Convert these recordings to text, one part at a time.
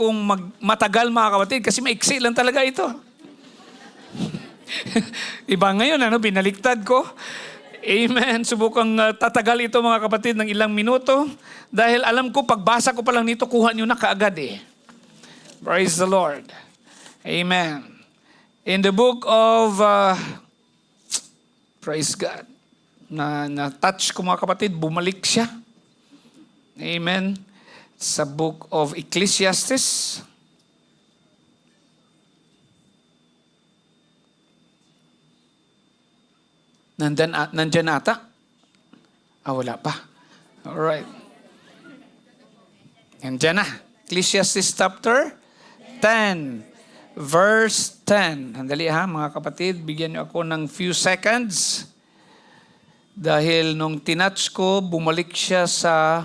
kung matagal mga kapatid kasi maiksi lang talaga ito. Iba ngayon, binaliktad ko. Amen. Subukang tatagal ito mga kapatid ng ilang minuto. Dahil alam ko, pagbasa ko pa lang nito, kuha nyo na kaagad eh. Praise the Lord. Amen. In the book of, praise God, na-touch ko mga kapatid, bumalik siya. Amen. Sa book of Ecclesiastes. Nandyan ata? Wala pa. Alright. Nandyan na. Ecclesiastes chapter 10. Verse 10. Handali ha mga kapatid. Bigyan niyo ako ng few seconds. Dahil nung tinouch ko, bumalik siya sa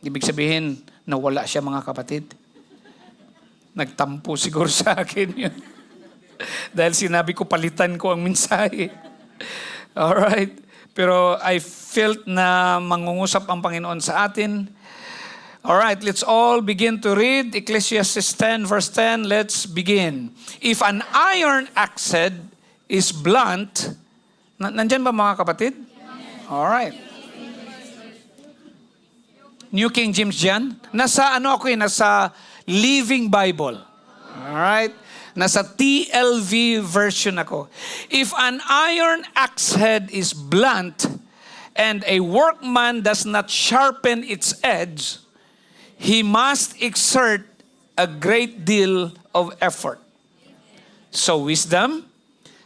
ibig sabihin, nawala siya mga kapatid. Nagtampo siguro sa akin yun. Dahil sinabi ko, palitan ko ang mensahe. Alright. Pero I felt na mangungusap ang Panginoon sa atin. Alright, let's all begin to read. Ecclesiastes 10 verse 10, let's begin. If an iron axe head is blunt, nandyan ba mga kapatid? Alright. New King James dyan. Nasa nasa Living Bible. Alright. Nasa TLV version ako. If an iron axe head is blunt and a workman does not sharpen its edge, he must exert a great deal of effort. So wisdom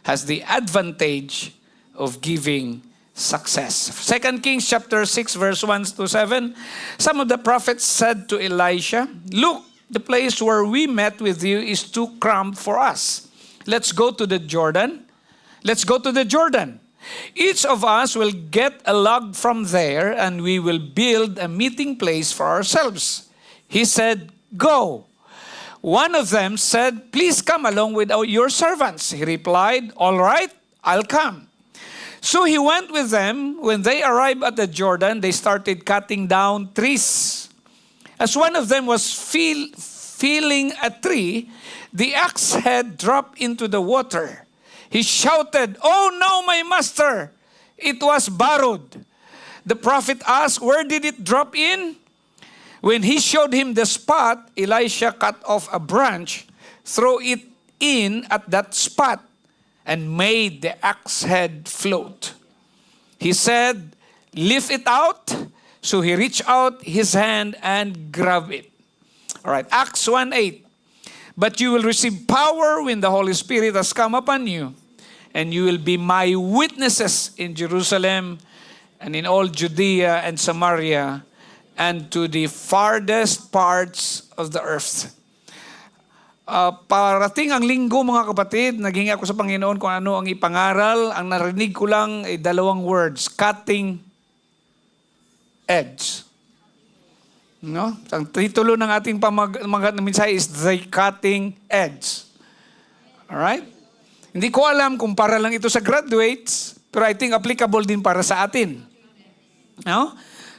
has the advantage of giving success. 2 Kings chapter 6 verse 1 to 7. Some of the prophets said to Elisha, "Look, the place where we met with you is too cramped for us. Let's go to the Jordan. Let's go to the Jordan. Each of us will get a log from there and we will build a meeting place for ourselves." He said, "Go." One of them said, "Please come along with your servants." He replied, "All right, I'll come." So he went with them. When they arrived at the Jordan, they started cutting down trees. As one of them was feeling a tree, the axe head dropped into the water. He shouted, "Oh no, my master! It was borrowed." The prophet asked, "Where did it drop in?" When he showed him the spot, Elisha cut off a branch, threw it in at that spot, and made the axe head float. He said, "Lift it out." So he reached out his hand and grabbed it. All right, Acts 1:8. But you will receive power when the Holy Spirit has come upon you, and you will be my witnesses in Jerusalem and in all Judea and Samaria and to the farthest parts of the earth. Parating ang linggo mga kapatid, naghingi ako sa Panginoon kung ano ang ipangaral. Ang narinig ko lang ay dalawang words, cutting edge. No? Ang titulo ng ating mensahe is The Cutting Edge. Alright? Hindi ko alam kung para lang ito sa graduates, pero I think applicable din para sa atin. No?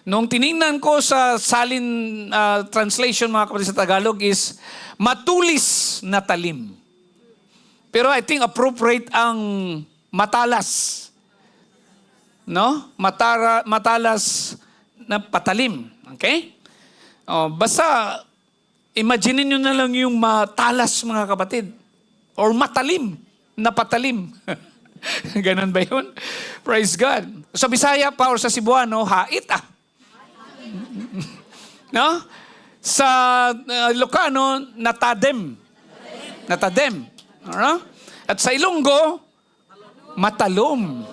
Nung tiningnan ko sa salin translation mga kapatid sa Tagalog is matulis na talim. Pero I think appropriate ang matalas. No? Matalas na patalim. Okay? Basta, imagine nyo na lang yung matalas mga kapatid. Or matalim na patalim. Ganon ba yun? Praise God. Sa Bisaya pa or sa Cebuano, hait ah. No? Sa Ilocano, natadem. Natadem. At sa Ilonggo, matalom.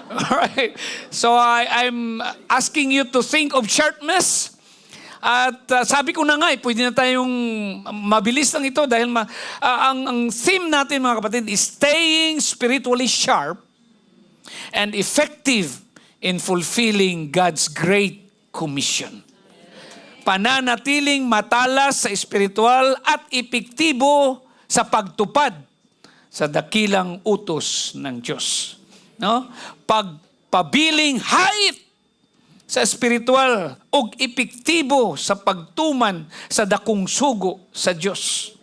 Alright. So I'm asking you to think of sharpness. At sabi ko na nga, pwede na tayong mabilis lang ito dahil ang theme natin mga kapatid is staying spiritually sharp and effective in fulfilling God's great commission. Pananatiling matalas sa espiritual at epektibo sa pagtupad sa dakilang utos ng Diyos. No? Pagpabiling hait sa espiritual ug epektibo sa pagtuman sa dakong sugo sa Dios.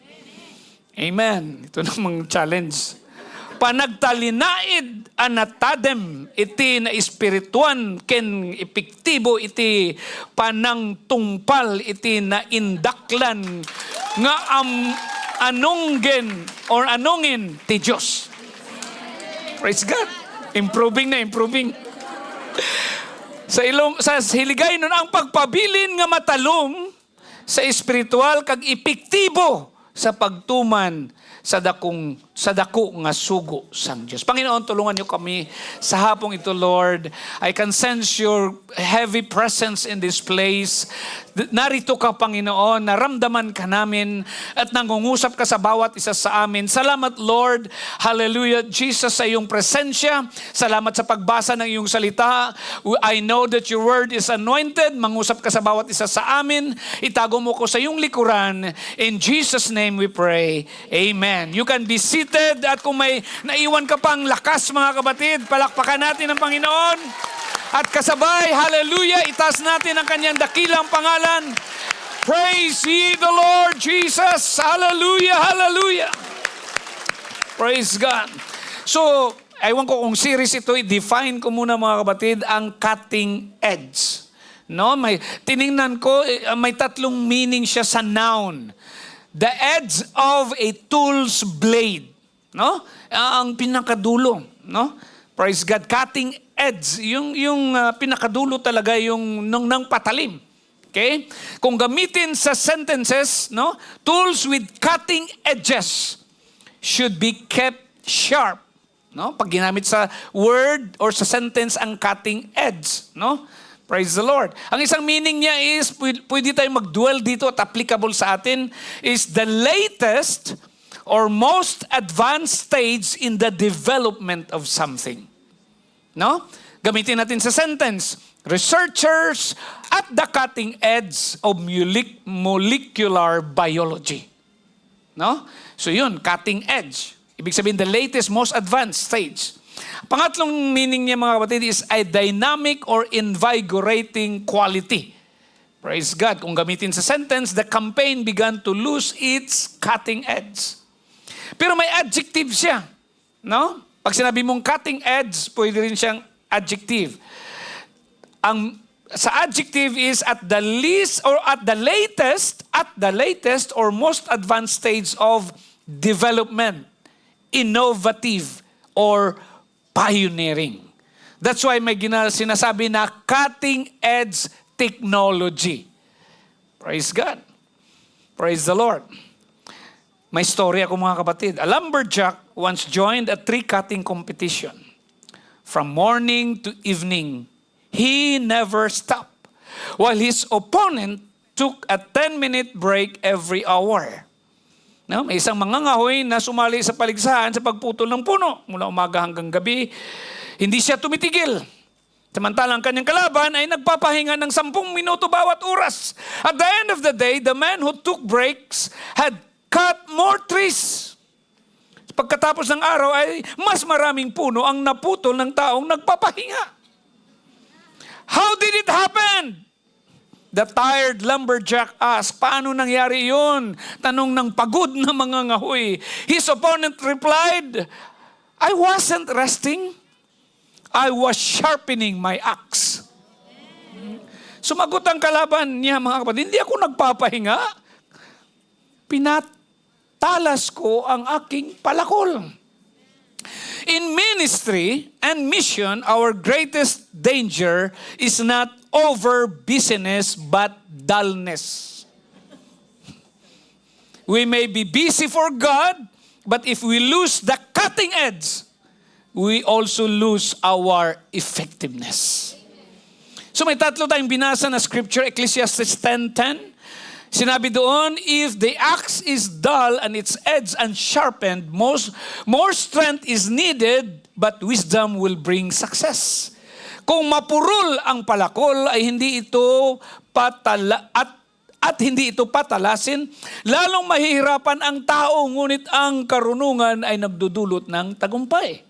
Amen. Ito namang challenge. Panagtalinaid anatadem iti na espirituan ken epektibo iti panangtungpal iti na indaklan nga anonggen or anongin ti Diyos. Praise God. Improving na, improving. Sa hiligay nun ang pagpabilin nga matalom sa espiritual kag epektibo sa pagtuman sa dako nga sugo sang Diyos. Panginoon, tulungan niyo kami sa hapong ito, Lord. I can sense your heavy presence in this place. Narito ka, Panginoon, naramdaman ka namin at nangungusap ka sa bawat isa sa amin. Salamat, Lord. Hallelujah, Jesus, sa iyong presensya. Salamat sa pagbasa ng iyong salita. I know that your word is anointed. Mangusap ka sa bawat isa sa amin. Itago mo ko sa iyong likuran. In Jesus' name we pray. Amen. You can be seated at kung may naiwan ka pang lakas, mga kapatid, palakpakan natin ang Panginoon. At kasabay, hallelujah, itaas natin ang kanyang dakilang pangalan. Praise ye the Lord Jesus. Hallelujah, hallelujah. Praise God. So, ewan ko kung series ito, i-define ko muna, mga kapatid, ang cutting edge. No, tiningnan ko, may tatlong meaning siya sa noun. The edge of a tool's blade, no? Ang pinakadulo, no? Praise God. Cutting edge, yung pinakadulo talaga yung nang patalim. Okay? Kung gamitin sa sentences, no? Tools with cutting edges should be kept sharp, no? Pag ginamit sa word or sa sentence ang cutting edge, no? Praise the Lord. Ang isang meaning niya is, pwede tayong mag-dwell dito at applicable sa atin, is the latest or most advanced stage in the development of something. No? Gamitin natin sa sentence. Researchers at the cutting edge of molecular biology. No? So yun, cutting edge. Ibig sabihin, the latest, most advanced stage. Pangatlong meaning niya, mga kapatid, is a dynamic or invigorating quality. Praise God. Kung gamitin sa sentence, the campaign began to lose its cutting edge. Pero may adjective siya. No? Pag sinabi mong cutting edge, pwede rin siyang adjective. Sa adjective is at the least or at the latest or most advanced stage of development, innovative, or pioneering. That's why may sinasabi na cutting edge technology. Praise God. Praise the Lord. May story ako, mga kapatid. A lumberjack once joined a tree cutting competition. From morning to evening, he never stopped, while his opponent took a 10-minute break every hour. No? May isang mangangahoy na sumali sa paligsahan sa pagputol ng puno mula umaga hanggang gabi. Hindi siya tumitigil. Samantalang kanyang kalaban ay nagpapahinga ng 10 minuto bawat oras. At the end of the day, the man who took breaks had cut more trees. Pagkatapos ng araw ay mas maraming puno ang naputol ng taong nagpapahinga. How did it happen? The tired lumberjack asked, paano nangyari yun? Tanong ng pagod na mga ngahoy. His opponent replied, I wasn't resting. I was sharpening my axe. Sumagot ang kalaban niya, mga kapatid, hindi ako nagpapahinga. Pinatalas ko ang aking palakol. In ministry and mission, our greatest danger is not over busyness but dullness. We may be busy for God, but if we lose the cutting edge, we also lose our effectiveness. So may tatlo tayong binasa na scripture, Ecclesiastes 10:10. Sinabi doon, if the axe is dull and its edge unsharpened, more strength is needed, but wisdom will bring success. Kung mapurol ang palakol ay hindi ito hindi ito patalasin, lalong mahihirapan ang tao, ngunit ang karunungan ay nagdudulot ng tagumpay.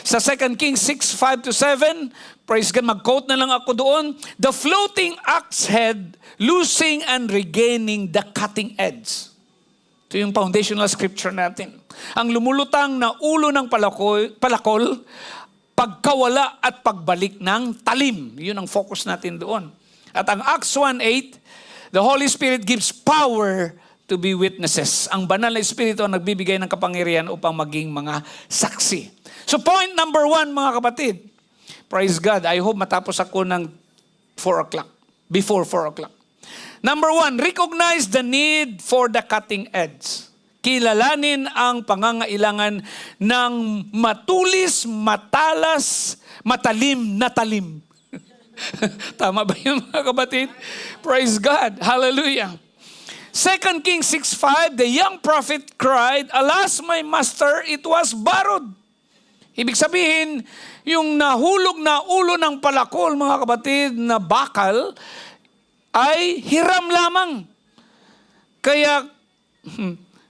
Sa 2 Kings 6:5-7, Praise God, mag-quote na lang ako doon. The floating axe head, losing and regaining the cutting edge. Ito yung foundational scripture natin. Ang lumulutang na ulo ng palakol, pagkawala at pagbalik ng talim. Yun ang focus natin doon. At ang Acts 1:8, the Holy Spirit gives power to be witnesses. Ang banal na Espiritu ang nagbibigay ng kapangyarihan upang maging mga saksi. So point number 1, mga kapatid. Praise God. I hope matapos ako ng 4 o'clock. Before 4 o'clock. Number 1, recognize the need for the cutting edge. Kilalanin ang pangangailangan ng matulis, matalas, matalim na talim. Tama ba yun, mga kapatid? Praise God. Hallelujah. 2 Kings 6:5, the young prophet cried, "Alas, my master, it was borrowed." Ibig sabihin, yung nahulog na ulo ng palakol, mga kapatid, na bakal, ay hiram lamang. Kaya,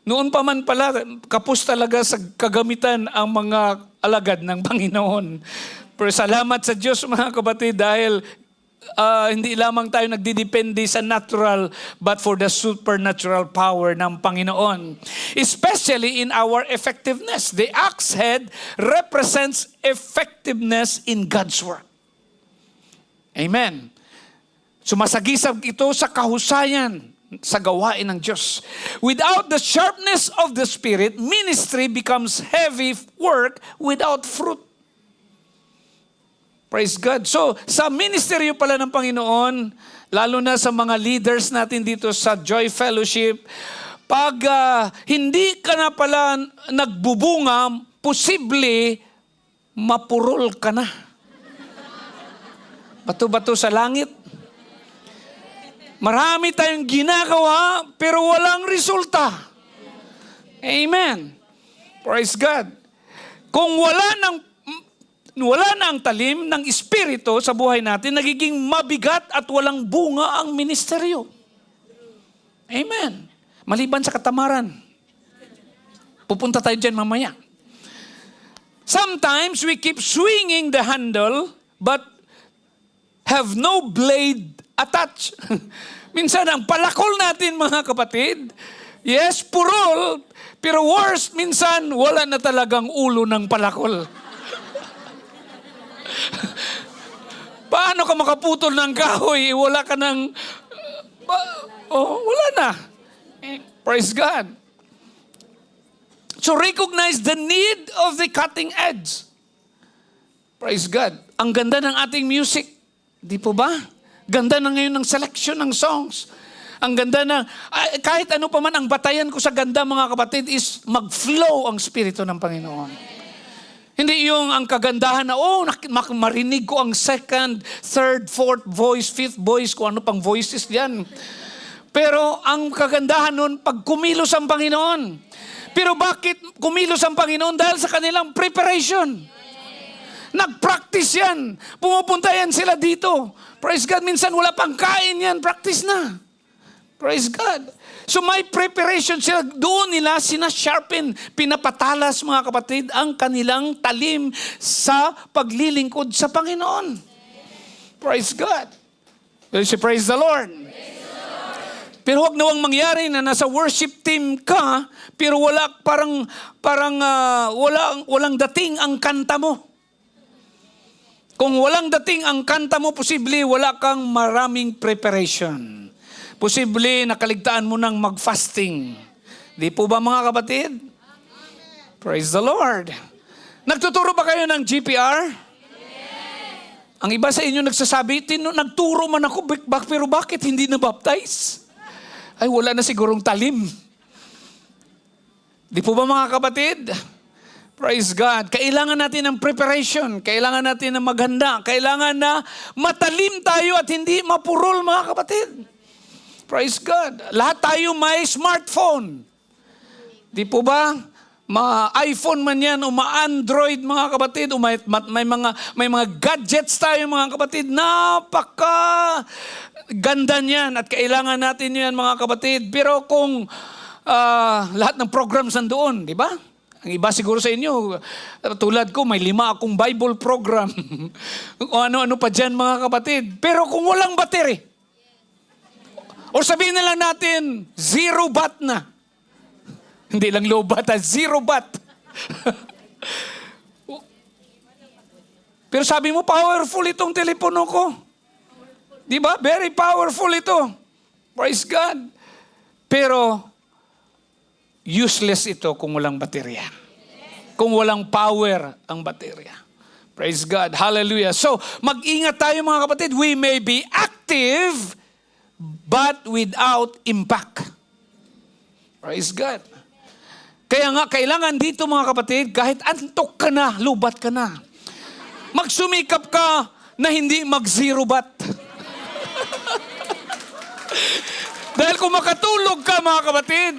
noon pa man pala, kapos talaga sa kagamitan ang mga alagad ng Panginoon. Pero salamat sa Diyos, mga kapatid, dahil hindi lamang tayo nagdidepende sa natural, but for the supernatural power ng Panginoon. Especially in our effectiveness. The axe head represents effectiveness in God's work. Amen. Sumasagisag ito sa kahusayan sa gawain ng Diyos. Without the sharpness of the Spirit, ministry becomes heavy work without fruit. Praise God. So, sa ministeryo pala ng Panginoon, lalo na sa mga leaders natin dito sa Joy Fellowship, pag hindi ka na pala nagbubunga, posible mapurol ka na. Bato-bato sa langit. Marami tayong ginagawa, pero walang resulta. Amen. Praise God. Kung wala na ang talim ng Espiritu sa buhay natin, nagiging mabigat at walang bunga ang ministeryo. Amen. Maliban sa katamaran. Pupunta tayo dyan mamaya. Sometimes we keep swinging the handle, but have no blade attached. Minsan ang palakol natin, mga kapatid, yes, purol, pero worst, minsan wala na talagang ulo ng palakol. Paano ka makaputol ng kahoy? Wala ka ng... wala na. Praise God. So recognize the need of the cutting edge. Praise God. Ang ganda ng ating music. Di po ba? Ganda na ngayon ng selection ng songs. Ang ganda na... kahit ano pa man ang batayan ko sa ganda, mga kapatid, is mag-flow ang Espiritu ng Panginoon. Hindi yung ang kagandahan na, marinig ko ang second, third, fourth voice, fifth voice, kung ano pang voices diyan. Pero ang kagandahan nun, pag kumilos ang Panginoon. Pero bakit kumilos ang Panginoon? Dahil sa kanilang preparation. Nag-practice yan. Pumupunta yan sila dito. Praise God. Minsan wala pang kain yan. Practice na. Praise God. So may preparation sila. Doon nila sinasharpen, pinapatalas, mga kapatid, ang kanilang talim sa paglilingkod sa Panginoon. Praise God. Praise the Lord. Pero huwag nawang mangyari na nasa worship team ka, pero walang dating ang kanta mo. Kung walang dating ang kanta mo, posible wala kang maraming preparation. Posible nakaligtaan mo ng mag-fasting. Di po ba, mga kapatid? Praise the Lord. Nagtuturo ba kayo ng GPR? Ang iba sa inyo nagsasabi, nagturo man ako, pero bakit hindi na-baptize? Ay, wala na sigurong talim. Di po ba, mga kapatid? Praise God. Kailangan natin ng preparation. Kailangan natin ng maghanda. Kailangan na matalim tayo at hindi mapurol, mga kapatid. Praise God. Lahat tayo may smartphone. Di po ba? Ma-iPhone man yan o ma-Android, mga kapatid, o may mga gadgets tayo, mga kapatid. Napaka ganda niyan at kailangan natin yan, mga kapatid. Pero kung lahat ng programs nandoon, di ba? Ang iba siguro sa inyo, tulad ko, may 5 akong Bible program. O ano-ano pa dyan mga kapatid. Pero kung walang battery, o sabihin na lang natin, 0 baht na. Hindi lang low baht, 0 baht. Pero sabi mo, powerful itong telepono ko. Di ba? Very powerful ito. Praise God. Pero, useless ito kung walang baterya. Kung walang power ang baterya. Praise God. Hallelujah. So, mag-ingat tayo mga kapatid. We may be active, but without impact. Praise God. Kaya nga, kailangan dito mga kapatid, kahit antok ka na, lubat ka na. Magsumikap ka na hindi mag-zero bat. Dahil kung makatulog ka mga kapatid,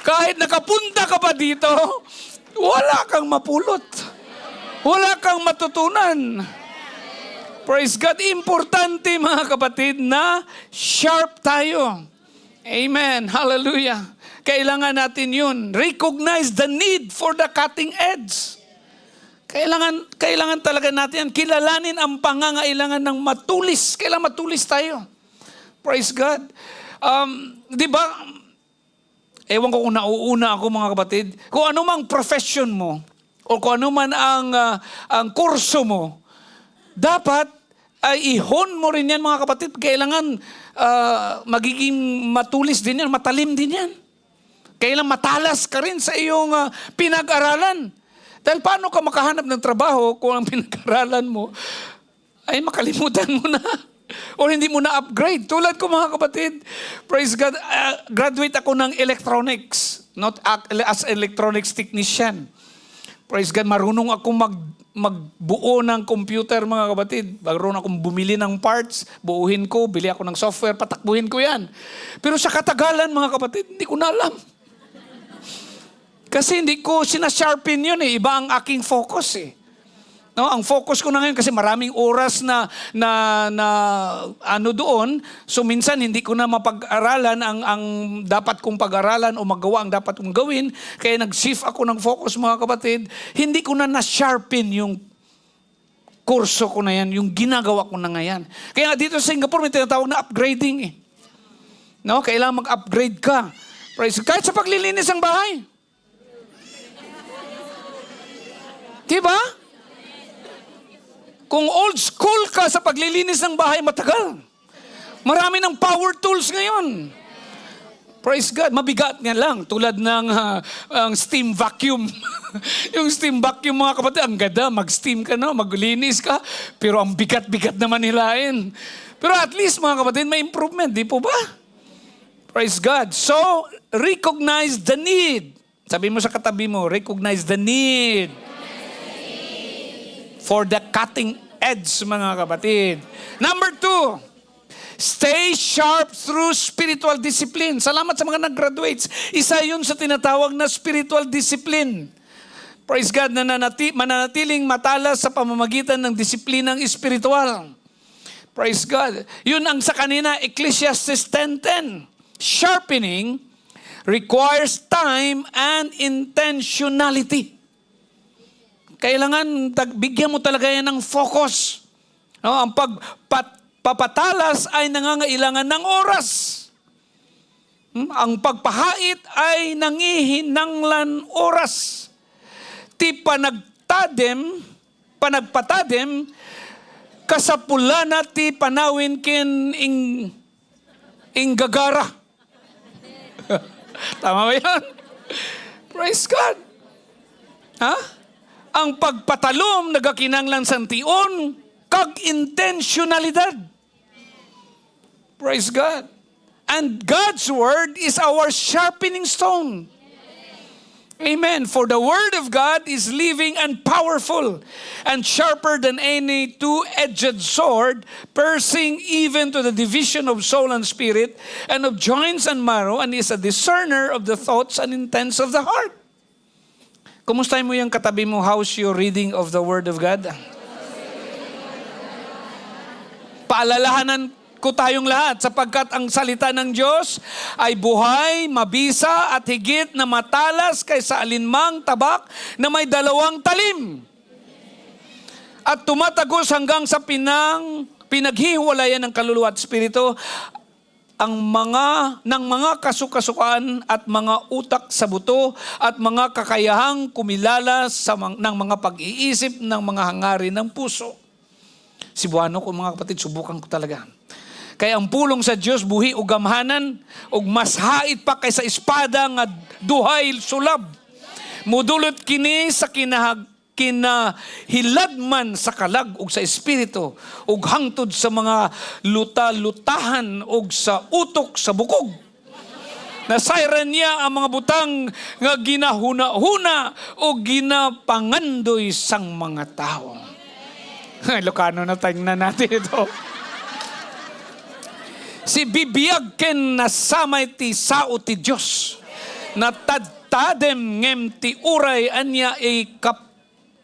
kahit nakapunta ka pa dito, wala kang mapulot. Wala kang matutunan. Praise God. Importante mga kapatid na sharp tayo. Amen. Hallelujah. Kailangan natin yun. Recognize the need for the cutting edge. Kailangan talaga natin yan. Kilalanin ang pangangailangan ng matulis. Kailangan matulis tayo. Praise God. Di ba, ewan ko kung nauuna ako mga kapatid, kung ano mang profession mo, o kung ano man ang kurso mo, dapat ay ihon mo rin yan mga kapatid. Kailangan magiging matulis din yan, matalim din yan. Kailangan matalas ka rin sa iyong pinag-aralan. Dahil paano ka makahanap ng trabaho kung ang pinag-aralan mo ay makalimutan mo na o hindi mo na-upgrade. Tulad ko mga kapatid, praise God, graduate ako ng electronics, not as electronics technician. Praise God, marunong ako magbuo ng computer mga kapatid. Marunong akong bumili ng parts, buuhin ko, bili ako ng software, patakbuhin ko yan. Pero sa katagalan mga kapatid, hindi ko na alam. Kasi hindi ko sinasharpen yun eh. Iba ang aking focus eh. No, ang focus ko na ngayon kasi maraming oras na ano doon. So minsan hindi ko na mapag-aralan ang dapat kong pag-aralan o magawa ang dapat kong gawin. Kaya nag-shift ako ng focus mga kapatid. Hindi ko na na-sharpen yung kurso ko na yan, yung ginagawa ko na ngayon. Kaya dito sa Singapore may tinatawag na upgrading eh. No, kailangan mag-upgrade ka. Praise God. Kahit sa paglilinis ng bahay. Diba? Kung old school ka sa paglilinis ng bahay, matagal. Marami ng power tools ngayon. Praise God. Mabigat nga lang. Tulad ng ang steam vacuum. Yung steam vacuum mga kapatid, ang ganda. Mag-steam ka na, maglinis ka. Pero ang bigat-bigat naman nilain. Pero at least mga kapatid, may improvement. Di po ba? Praise God. So, recognize the need. Sabi mo sa katabi mo, recognize the need. For the cutting edge, mga kapatid. Number 2, stay sharp through spiritual discipline. Salamat sa mga nag-graduates. Isa yun sa tinatawag na spiritual discipline. Praise God, na mananatiling matalas sa pamamagitan ng disiplinang espiritual. Praise God. Yun ang sa kanina, Ecclesiastes 10:10. Sharpening requires time and intentionality. Kailangan bigyan mo talaga yan ng focus. No, ang pagpapatalas ay nangangailangan ng oras. Ang pagpahait ay nangihinanglan oras. Ti panagpatadem, kasapulana ti panawin kin ing gagara. Tama ba yan? Praise God. Ha? Ang pagpatalom nagakinanglan santion kag intentionalidad. Praise God. And God's word is our sharpening stone. Amen. For the word of God is living and powerful and sharper than any two-edged sword, piercing even to the division of soul and spirit and of joints and marrow, and is a discerner of the thoughts and intents of the heart. Kumustahin mo yung katabi mo, how's your reading of the Word of God? Paalalahanan ko tayong lahat sapagkat ang salita ng Diyos ay buhay, mabisa at higit na matalas kaysa alinmang tabak na may dalawang talim. At tumatagos hanggang sa pinaghiwalayan ng kaluluwa at espiritu ng mga kasukasuan at mga utak sa buto at mga kakayahang kumilala ng mga pag-iisip ng mga hangarin ng puso. Sibuano ko mga kapatid, subukan ko talaga. Kaya ang pulong sa Diyos buhi o gamhanan ug mas hait pa kaysa espada nga duhay sulab. Mudulot kini sa kinahiladman sa kalag ug sa espiritu ug hangtod sa mga luta-lutahan ug sa utok sa bukog. Nasayran niya ang mga butang nga ginahuna-huna o ginapangandoy sang mga tao. Ilocano na tingnan natin ito. Si bibiyag ken nasamay ti sao ti Diyos na tadtadem ngem ti uray anya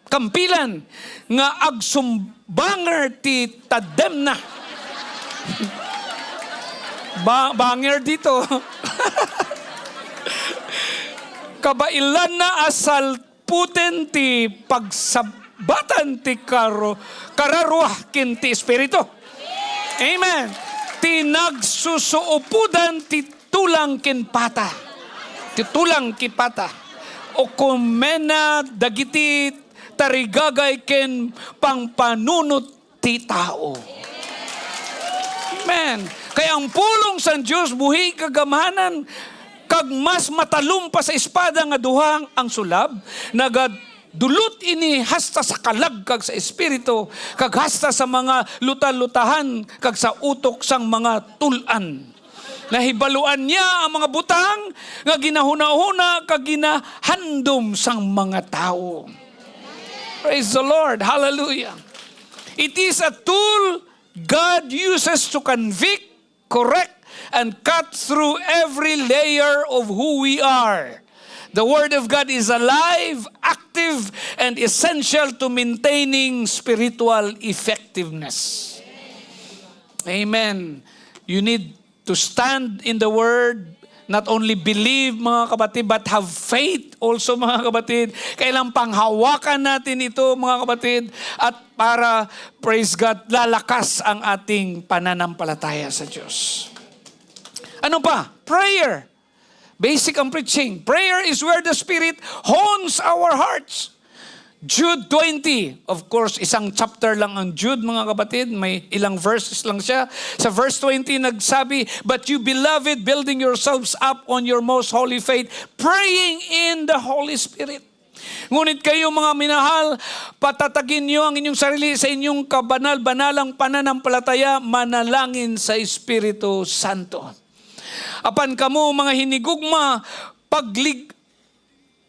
kampilan nga agsumbanger ti tadem na. Banger dito. Kabailan na asal puten ti pagsabatan ti kararuah ken ti espiritu. Amen. Ti nagsusuupudan ti tulang ken pata. Ti tulang ken pata. O kumena dagiti tarigagay ken pangpanunot ti tao. Amen. Kaya ang pulong sa Diyos buhi kagamahanan kag mas matalumpa sa espada nga duhang ang sulab nagadulot ini hasta sa kalag kag sa espiritu kag hasta sa mga luta-lutahan kag sa utok sang mga tulan. Nahibaluan niya ang mga butang nga ginahuna-huna kag ginahandom sang mga tao. Praise the Lord. Hallelujah. It is a tool God uses to convict, correct, and cut through every layer of who we are. The Word of God is alive, active, and essential to maintaining spiritual effectiveness. Amen. You need to stand in the Word, not only believe mga kapatid, but have faith also mga kapatid. Kailang panghawakan natin ito mga kapatid at para, praise God, lalakas ang ating pananampalataya sa Diyos. Ano pa? Prayer. Basic ang preaching. Prayer is where the Spirit hones our hearts. Jude 20. Of course, isang chapter lang ang Jude, mga kapatid. May ilang verses lang siya. Sa verse 20, nagsabi, "But you, beloved, building yourselves up on your most holy faith, praying in the Holy Spirit." Ngunit kayo mga minahal, patatagin niyo ang inyong sarili sa inyong kabanal-banalang pananampalataya, manalangin sa Espiritu Santo. Apan kamo mga hinigugma,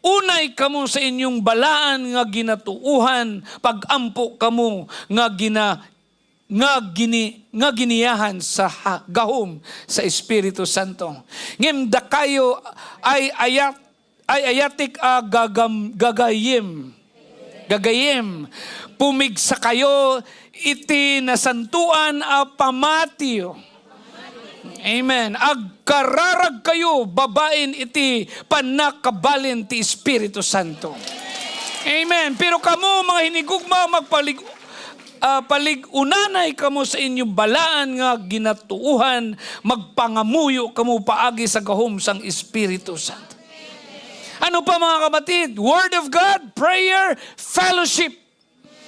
unay kamo sa inyong balaan nga ginatuuhan, pagampo kamo nga giniyahan sa gahom sa Espiritu Santo. Ngem da kayo ay ayatik gagayim. Pumigsa kayo iti nasantuan a pamatiyo. Amen. Agkararag kayo, babain iti panakabalin ti Espiritu Santo. Amen. Pero kamo mga hinigugma, paligunanay kamo sa inyong balaan nga ginatuuhan, magpangamuyo kamo paagi sa gahom sang Espiritu Santo. Ano pa mga kapatid? Word of God, prayer, fellowship.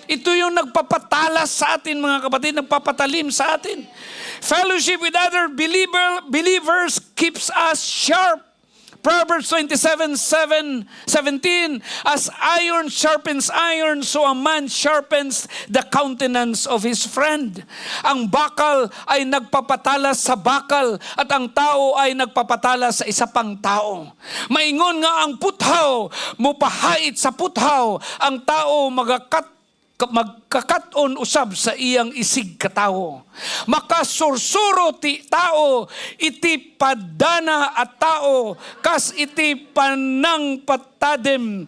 Ito yung nagpapatalas sa atin mga kapatid, nagpapatalim sa atin. Fellowship with other believers keeps us sharp. Proverbs 27:17, "As iron sharpens iron, so a man sharpens the countenance of his friend." Ang bakal ay nagpapatalas sa bakal at ang tao ay nagpapatalas sa isa pang tao. Maingon nga ang puthaw, mupahait sa puthaw, ang tao magkakaton usab sa iyang isig katawo. Makasursuro ti tao, iti padana at tao, kas iti panang patadem,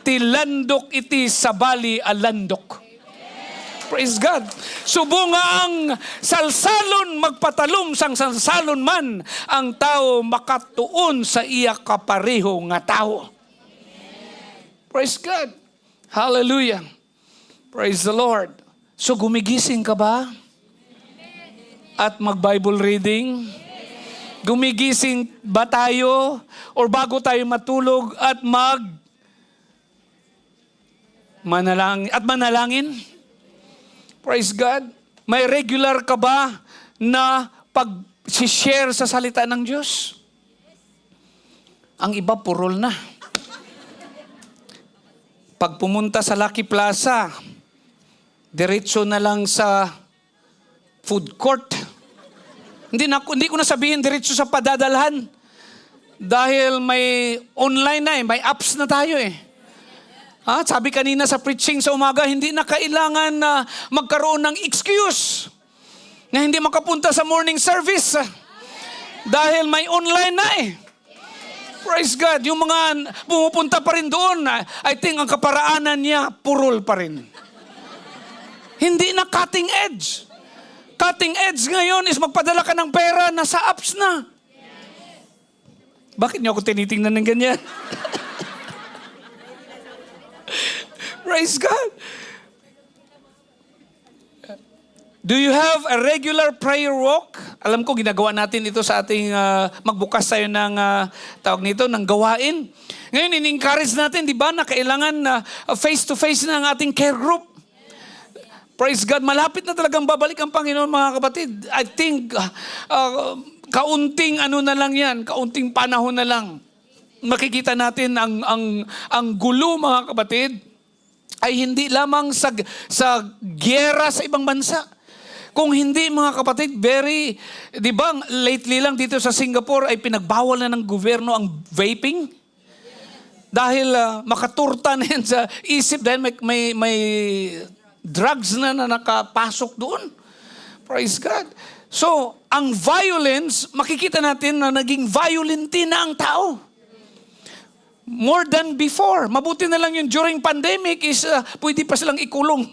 ti landok iti sabali a landok. Praise God. Subo nga ang salsalon magpatalom sang salsalon man ang tao makatuon sa iya kapareho nga tao. Praise God. Hallelujah. Praise the Lord. So gumigising ka ba? At mag-Bible reading? Gumigising ba tayo? Or bago tayo matulog at manalangin? Praise God. May regular ka ba na pag-share sa salita ng Diyos? Ang iba purol na. Pag pumunta sa Lucky Plaza, diretso na lang sa food court. Hindi ko na sabihin diretso sa padadalhan. Dahil may online na may apps na tayo sabi kanina sa preaching sa umaga, hindi na kailangan na magkaroon ng excuse na hindi makapunta sa morning service. Dahil may online na Praise God. Yung mga pumupunta pa rin doon, I think ang kaparaanan niya, purol pa rin. Hindi na cutting edge. Cutting edge ngayon is magpadala ka ng pera, nasa apps na. Bakit niyo ako tinitingnan ng ganyan? Praise God. Do you have a regular prayer walk? Alam ko ginagawa natin ito sa ating magbukas tayo ng tawag nito, ng gawain. Ngayon, in-encourage natin, di ba, na kailangan face-to-face na ang ating care group. Praise God, malapit na talagang babalik ang Panginoon, mga kapatid. I think, kaunting na lang yan, kaunting panahon na lang. Makikita natin ang gulo, mga kapatid, ay hindi lamang sa gyera sa ibang bansa. Kung hindi, mga kapatid, di ba, lately lang dito sa Singapore ay pinagbawal na ng gobyerno ang vaping. Dahil makaturta na yan sa isip dahil may drugs na nakapasok doon. Praise God. So, ang violence, makikita natin na naging violent na ang tao. More than before. Mabuti na lang yung during pandemic is pwede pa silang ikulong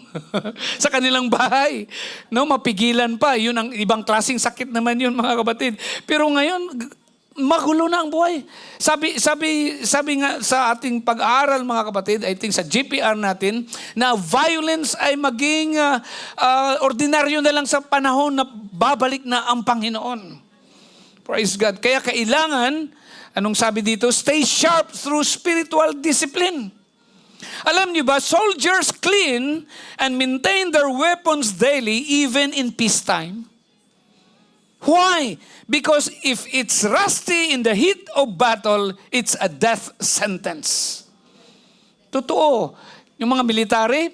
sa kanilang bahay. No, mapigilan pa. Yun ang ibang klaseng sakit naman yun, mga kapatid. Pero ngayon, magulo na ang buhay. Sabi nga sa ating pag-aaral, mga kapatid, I think sa GPR natin, na violence ay maging ordinaryo na lang sa panahon na babalik na ang Panginoon. Praise God. Kaya kailangan, anong sabi dito? Stay sharp through spiritual discipline. Alam niyo ba, soldiers clean and maintain their weapons daily even in peacetime. Why? Because if it's rusty in the heat of battle, it's a death sentence. Totoo. Yung mga military,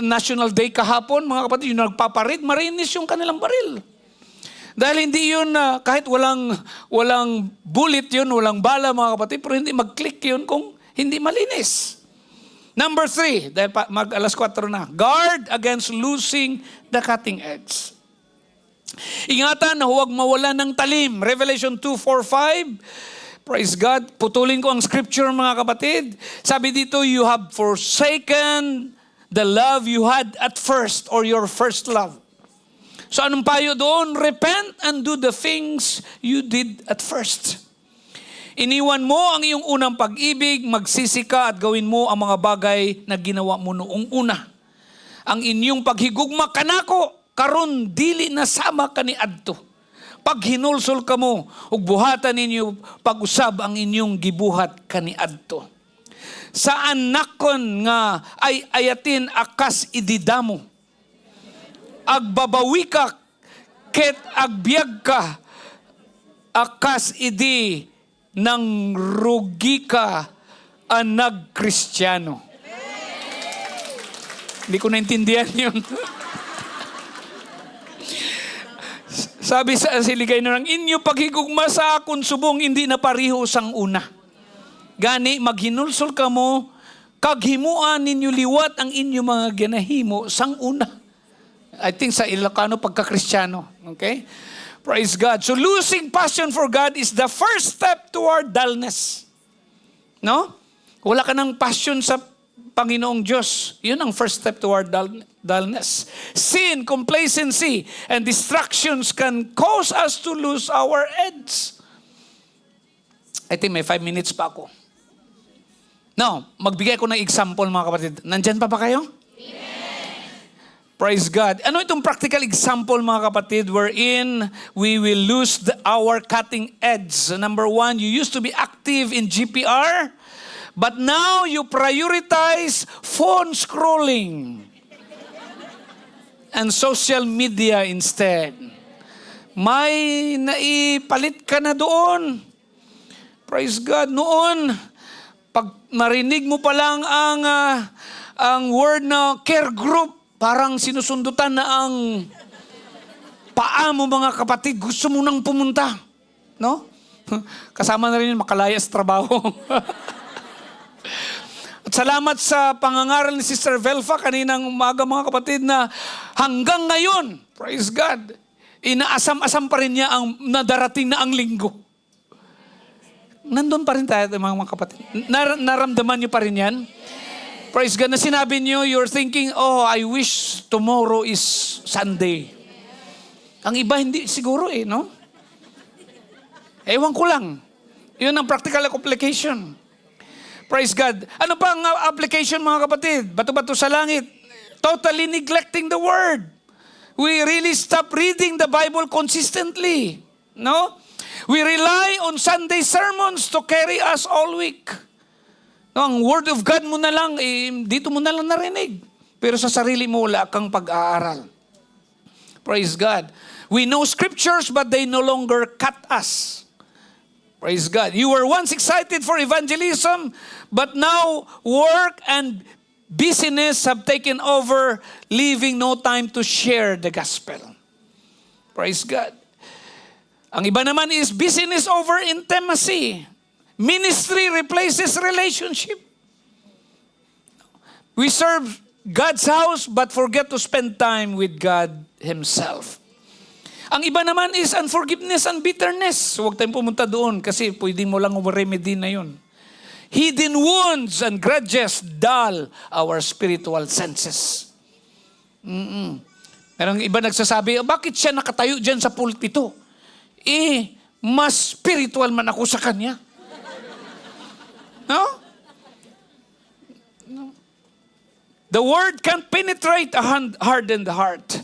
National Day kahapon, mga kapatid, yung nagpaparid, marinis yung kanilang baril. Dahil hindi yun, kahit walang bullet yun, walang bala, mga kapatid, pero hindi mag-click yun kung hindi malinis. Number 3, dahil mag-alas 4 na, guard against losing the cutting edge. Ingatan na huwag mawala ng talim. Revelation 2:4-5. Praise God. Putulin ko ang scripture, mga kapatid. Sabi dito, you have forsaken the love you had at first, or your first love. So anong payo doon? Repent and do the things you did at first. Iniwan mo ang iyong unang pag-ibig, magsisi ka at gawin mo ang mga bagay na ginawa mo noong una. Ang inyong paghigugma kanako, karon dili na sama ka ni adto. Pag hinulsol ka mo, ug buhatan ninyo pag-usab ang inyong gibuhat kani adto. Saan nakon nga ay ayatin akas ididamo. Agbabawi ka, ket agbiag ka, akas idi nang rugi ka anag Kristiyano. Hindi ko naintindihan yun. Sabi sa siligay na ng inyo paghigugma sa akon subong hindi na pariho sang una. Gani maghinulsol ka mo, kaghimuan ninyo liwat ang inyo mga ginahimo sang una. I think sa Ilocano pagka-Kristiyano. Okay? Praise God. So losing passion for God is the first step toward dullness. No? Wala ka ng passion sa Panginoong Diyos. Yun ang first step toward dullness. Sin, complacency, and distractions can cause us to lose our edge. I think may 5 minutes pa ako. Now, magbigay ko ng example mga kapatid. Nandyan pa ba kayo? Praise God. Ano itong practical example mga kapatid wherein we will lose our cutting edge? Number 1, you used to be active in GPR, but now you prioritize phone scrolling and social media instead. May naipalit ka na doon. Praise God. Noon, pag marinig mo pa lang ang word na care group, parang sinusundutan na ang paa mo mga kapatid. Gusto mo nang pumunta. No? Kasama na rin yung makalaya sa trabaho. At salamat sa pangangaral ni Sister Velfa kaninang umaga mga kapatid na hanggang ngayon, praise God, inaasam-asam pa rin niya ang nadarating na ang linggo. Nandun pa rin tayo mga kapatid. Naramdaman niyo pa rin yan? Praise God, na sinabi niyo, you're thinking, oh, I wish tomorrow is Sunday. Ang iba hindi siguro no? Ewan ko lang. Yun ang practical application. Praise God. Ano pa ang application mga kapatid? Bato-bato sa langit. Totally neglecting the Word. We really stop reading the Bible consistently. No? We rely on Sunday sermons to carry us all week. No, ang Word of God mo na lang, dito mo na lang narinig. Pero sa sarili mo, wala kang pag-aaral. Praise God. We know scriptures, but they no longer cut us. Praise God. You were once excited for evangelism, but now work and busyness have taken over, leaving no time to share the gospel. Praise God. Ang iba naman is busyness over intimacy. Ministry replaces relationship. We serve God's house but forget to spend time with God Himself. Ang iba naman is unforgiveness and bitterness. Huwag tayong pumunta doon kasi pwede mo lang remedy na yun. Hidden wounds and grudges dull our spiritual senses. Merong iba nagsasabi, bakit siya nakatayo dyan sa pulpito? Mas spiritual man ako sa kanya. No? No. The word can't penetrate a hardened heart.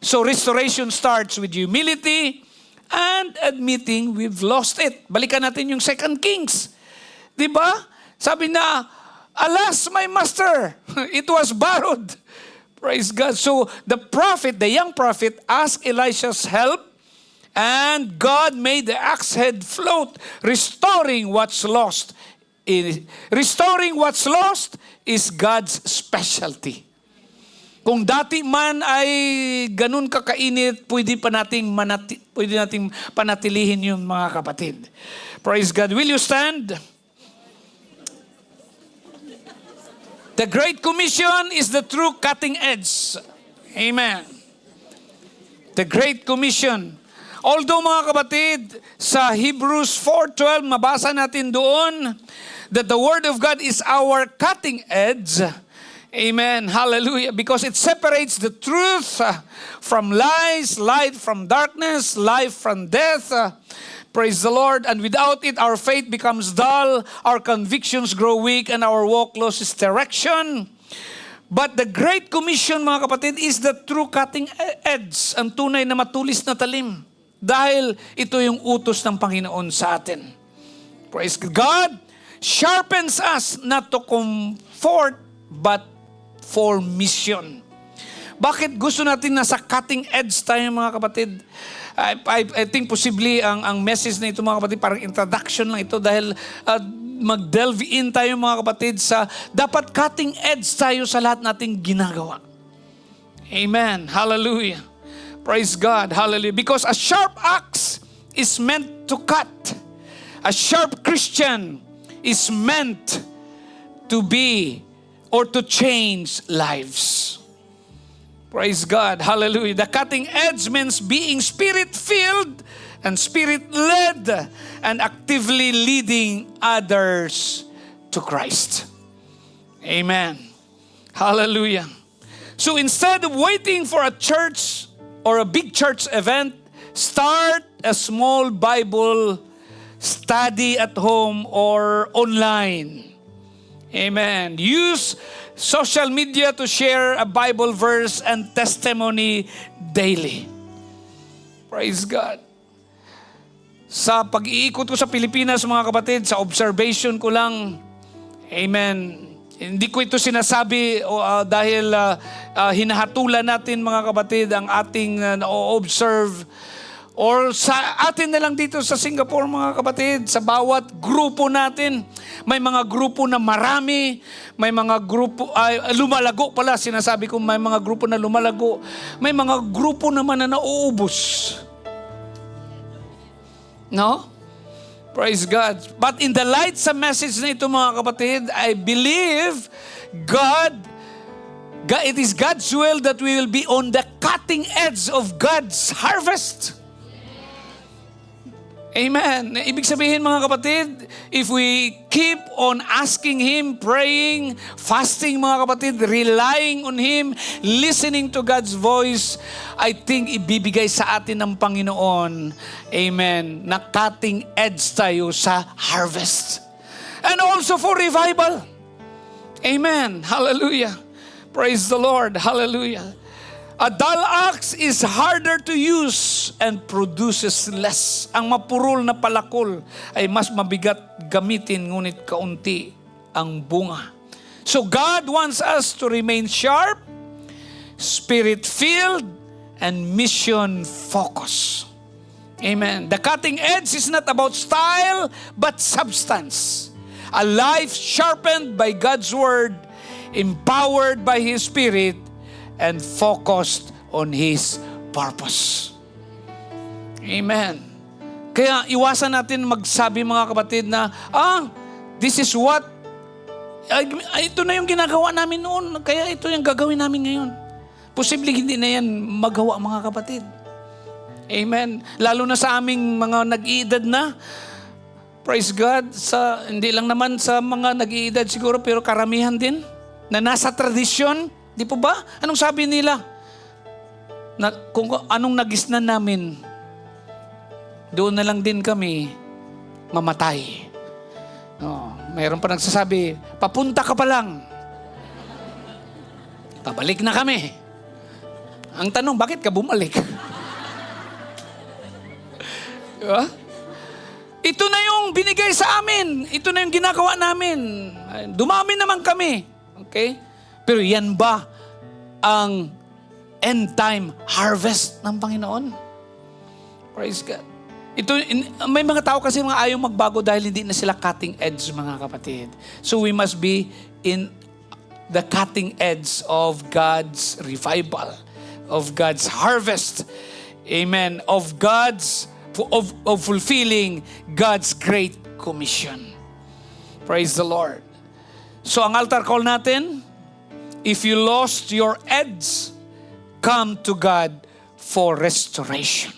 So restoration starts with humility and admitting we've lost it. Balikan natin yung 2 Kings. Diba? Sabi na, alas, my master, it was borrowed. Praise God. So the prophet, the young prophet, asked Elisha's help, and God made the axe head float, restoring what's lost. Restoring what's lost is God's specialty. Kung dati man ay ganun kakainit, pwede nating panatilihin yung mga kapatid. Praise God. Will you stand? The Great Commission is the true cutting edge. Amen. The Great Commission. Although mga kapatid, sa Hebrews 4:12, mabasa natin doon that the Word of God is our cutting edge. Amen. Hallelujah. Because it separates the truth from lies, light from darkness, life from death. Praise the Lord. And without it, our faith becomes dull, our convictions grow weak, and our walk loses direction. But the Great Commission, mga kapatid, is the true cutting edge, ang tunay na matulis na talim. Dahil ito yung utos ng Panginoon sa atin. Praise God. Sharpens us not to comfort, but for mission. Bakit gusto natin nasa cutting edge tayo mga kapatid? I think possibly ang message na ito mga kapatid, parang introduction lang ito dahil mag-delve in tayo mga kapatid sa dapat cutting edge tayo sa lahat nating ginagawa. Amen. Hallelujah. Praise God. Hallelujah. Because a sharp axe is meant to cut. A sharp Christian is meant to be or to change lives. Praise God. Hallelujah. The cutting edge means being spirit-filled and spirit-led and actively leading others to Christ. Amen. Hallelujah. So instead of waiting for a church or a big church event, start a small Bible study at home or online. Amen. Use social media to share a Bible verse and testimony daily. Praise God. Sa pag-iikot ko sa Pilipinas, mga kapatid, sa observation ko lang, amen, hindi ko ito sinasabi dahil hinahatulan natin, mga kapatid, ang ating na-observe or sa atin na lang dito sa Singapore, mga kapatid, sa bawat grupo natin, may mga grupo na marami, may mga grupo, lumalago pala, sinasabi ko may mga grupo na lumalago, may mga grupo naman na nauubos. No? Praise God. But in the light sa message na ito, mga kapatid, I believe it is God's will that we will be on the cutting edge of God's harvest. Amen. Ibig sabihin, mga kapatid, if we keep on asking Him, praying, fasting, mga kapatid, relying on Him, listening to God's voice, I think ibibigay sa atin ng Panginoon, amen, na cutting edge tayo sa harvest. And also for revival. Amen. Hallelujah. Praise the Lord. Hallelujah. A dull ox is harder to use and produces less. Ang mapurol na palakol ay mas mabigat gamitin, ngunit kaunti ang bunga. So God wants us to remain sharp, spirit-filled, and mission-focused. Amen. The cutting edge is not about style, but substance. A life sharpened by God's Word, empowered by His Spirit, and focused on His purpose. Amen. Kaya iwasan natin magsabi, mga kapatid, na, this is what, ito na yung ginagawa namin noon, kaya ito yung gagawin namin ngayon. Posibleng hindi na yan magawa, mga kapatid. Amen. Lalo na sa aming mga nag-iedad na, praise God, hindi lang naman sa mga nag-iedad siguro, pero karamihan din, na nasa tradisyon. Di po ba? Anong sabi nila? Kung anong nagisnan namin, doon na lang din kami mamatay. Mayroon pa nagsasabi, papunta ka pa lang. Pabalik na kami. Ang tanong, bakit ka bumalik? Diba? Ito na yung binigay sa amin. Ito na yung ginagawa namin. Dumami naman kami. Okay? Pero yan ba ang end time harvest ng Panginoon? Praise God. May mga tao kasi mga ayaw magbago dahil hindi na sila cutting edge, mga kapatid. So we must be in the cutting edge of God's revival, of God's harvest. Amen. Of fulfilling God's great commission. Praise the Lord. So ang altar call natin, if you lost your edge, come to God for restoration.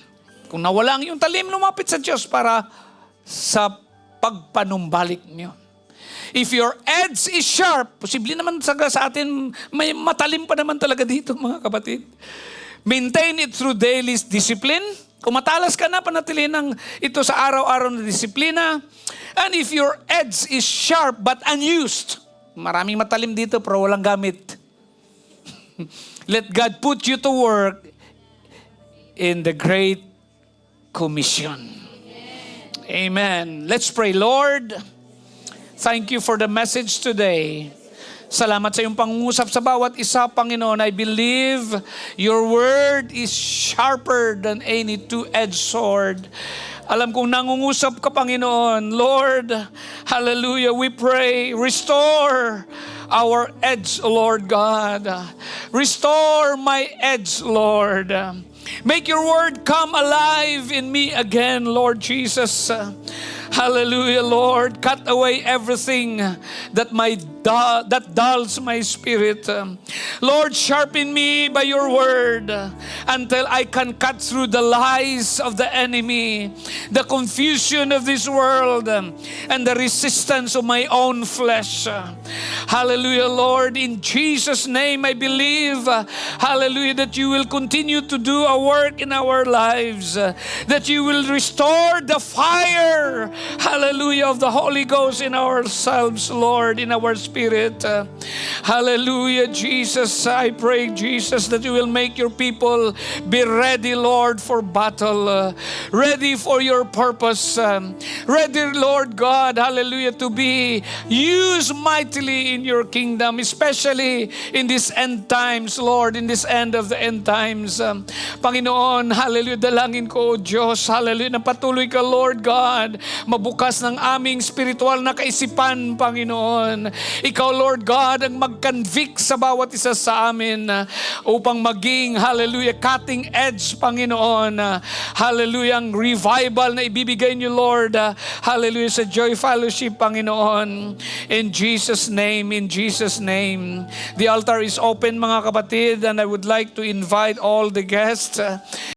Kung nawala ang iyong talim, lumapit sa Diyos para sa pagpanumbalik niyo. If your edge is sharp, posible naman sa atin, may matalim pa naman talaga dito, mga kapatid. Maintain it through daily discipline. Kung matalas ka na, panatilin ng ito sa araw-araw na disiplina. And if your edge is sharp but unused, maraming matalim dito pero walang gamit. Let God put you to work in the Great Commission. Amen. Let's pray. Lord, thank you for the message today. Salamat sa iyong pangungusap sa bawat isa, Panginoon. I believe your word is sharper than any two-edged sword. Alam kong nangungusap ka, Panginoon. Lord, hallelujah, we pray, restore our edge, Lord God. Restore my edge, Lord. Make your word come alive in me again, Lord Jesus. Hallelujah, Lord. Cut away everything that dulls my spirit. Lord, sharpen me by your word until I can cut through the lies of the enemy, the confusion of this world, and the resistance of my own flesh. Hallelujah, Lord. In Jesus' name, I believe, hallelujah, that you will continue to do a work in our lives, that you will restore the fire, hallelujah, of the Holy Ghost in ourselves, Lord, in our spirit. Hallelujah, Jesus. I pray, Jesus, that you will make your people be ready, Lord, for battle, ready for your purpose, ready, Lord God, hallelujah, to be used mightily in your kingdom, especially in this end times, Lord, in this end of the end times. Panginoon, hallelujah, dalangin ko, O Diyos, hallelujah, na patuloy ka, Lord God, mabukas ng aming spiritual na kaisipan, Panginoon. Ikaw, Lord God, ang mag-convict sa bawat isa sa amin upang maging, hallelujah, cutting edge, Panginoon. Hallelujah, ang revival na ibibigay niyo, Lord. Hallelujah, sa Joy Fellowship, Panginoon. In Jesus' name, in Jesus' name. The altar is open, mga kapatid, and I would like to invite all the guests